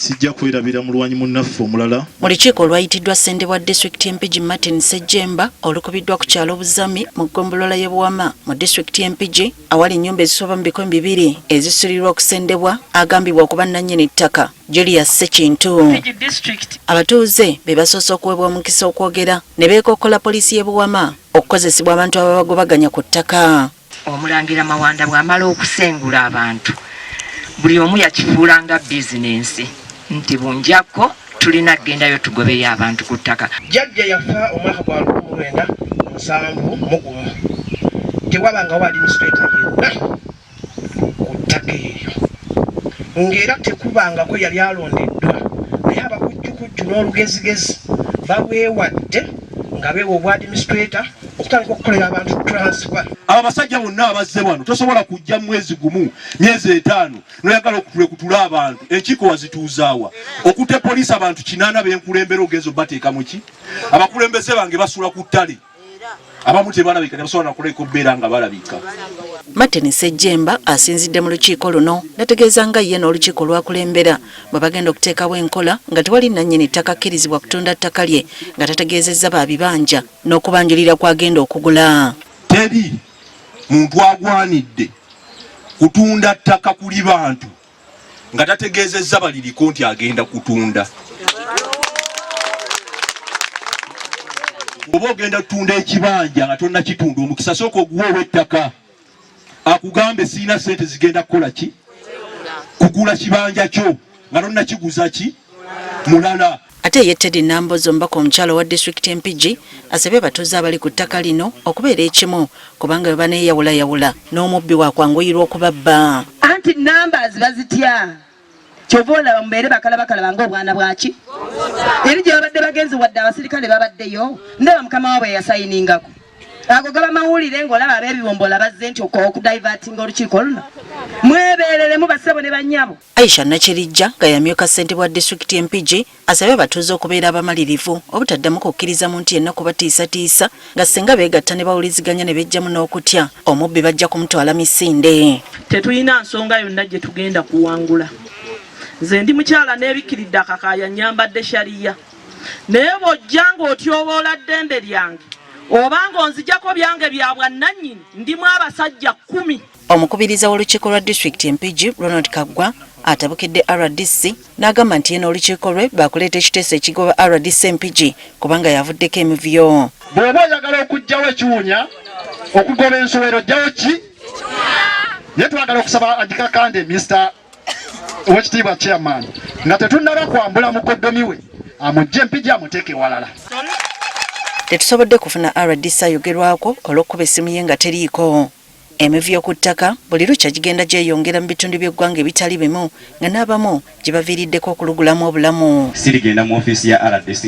sijja kwerabira mulwanyi munnaffe omulala. Mu lukiiko olwayitiddwa ssentebe wa disitulikiti y'Empigi Martin Ssejjemba olukubiddwa ku kyalo Buzami mu ggombolola y'e Buwama mu disitulikiti y'Empigi awali ennyumba ezisoba mu 200 ezisulirwa okusendebwa agambibwa okuba nannyini ttaka Julius Ssekintu. Abatuuze be basoose okuweebwa omukisa okwogera ne beekokkola poliisi y'e Buwama okukozesebwa abantu ababagobaganya ku ttaka. Omulangira Mawanda bw'amala okusengula abantu buli omu yakifuulanga bizinensi nti bunjako tulina kgendayo tugobeyo abantu ku ttaka. Jjajja yafa omwaka gwa 1971 tewabanga wa administrator yenna ku ttaka eryo ng'era tekubangako yali alondeddwa naye abakujjukujju n'olugezigezi baweewadde nga beewa obwa administrator okutandika okukolera abantu transfer. Aba basajja bonna abazze wano tosobola kujja mwezi gumu myezi 5 noyagala okutula abantu enkiiko wazituuzaawa okute poliisi abantu 8 benkulembera ogezo bateeka muki abakulembeze bange basula ku ttale abamu tebalabika tebasobola nakuleka obbeera nga balabika. Martin Ssejjemba asinzidde mu lukiiko luno nategeeza nga ye n'olukiiko lwakulembera bwe bagenda okuteekawo enkola nga tewali nannyini ttaka akkirizibwa kutunda ttaka lye nga tategeezezza baabibanja n'okubanjulira kwagenda okugula. Teri muntu agwanidde kutunda ttaka kuli bantu nga tategeezezza baliriko nti agenda kutunda. Oba ogenda kutunda ekibanja nga tonna kitunda omukisa sooka oguweewo ettaka akugambe siina sente zigenda kukola ki kugula kibanja kyo nga tonna kiguza ki mulala. Ate ye Teddy Nambozo mbaka omukyalo wa disitulikiti Empigi asabye abatuuze abali ku ttaka lino okubeera ekimu kubanga bwe baneeyawulayawula n'omubbi wakwanguyirwa okubabba. Anti numbers bazitya kyova olaba mubeere bakalaba ng'obwana bwaki eri gye babadde bagenzi wadde abasirikale babaddeyo ndaba mukama waabwe yasayiningako ago gaba mawulire ng'olaba ab'ebiwombola bazze nti okudivatinga olukiiko luno mwebeereremu bassebo ne bannyabo. Aisha Nakirijja nga yamyuka ssentebe wa disitulikiti Empigi asabye abatuuze okubeera abamalirivu obutaddamu kukkiriza muntu yenna kubatiisatiisa nga ssenga beegatta ne bawuliziganya ne bejjamu n'okutya omubbi bajja kumutwala misinde. Tetulina nsonga yonna gye tugenda kuwangula. Nze ndi mukyala neebikkiridde akakaaya nyambadde shaliya naye bw'ojja ng'otyoboola ddembe lyange obanga onzijjako byange bya bwannannyini ndimu abasajja 10. Omukubiriza w'olukiiko lwa disitulikiti Empigi Ronald Kaggwa atabukidde RDC n'agamba nti ye n'olukiiko lwe baakuleeta ekiteeso ekigoba RDC Empigi kubanga yavuddeko emivyo. Bw'oba oyagala okuggyawo ekiwunya okugoba ensowero ggyawo ki naye twagala okusaba agikakande Mr. Owekitiibwa Chairman nga tetunnaba kwambula mukoddomi we amugye Empigi amuteeke walala. Tetusobodde kufuna RDC ayogerwako olw'okuba essimu ye nga teriiko. Emivyo ku ttaka buli lukya gigenda gyeyongera mu bitundu by'eggwanga ebitali bimu nga n'abamu gye baviiriddeko okulugulamu obulamu. Sirigenda mu ofiisi ya RDC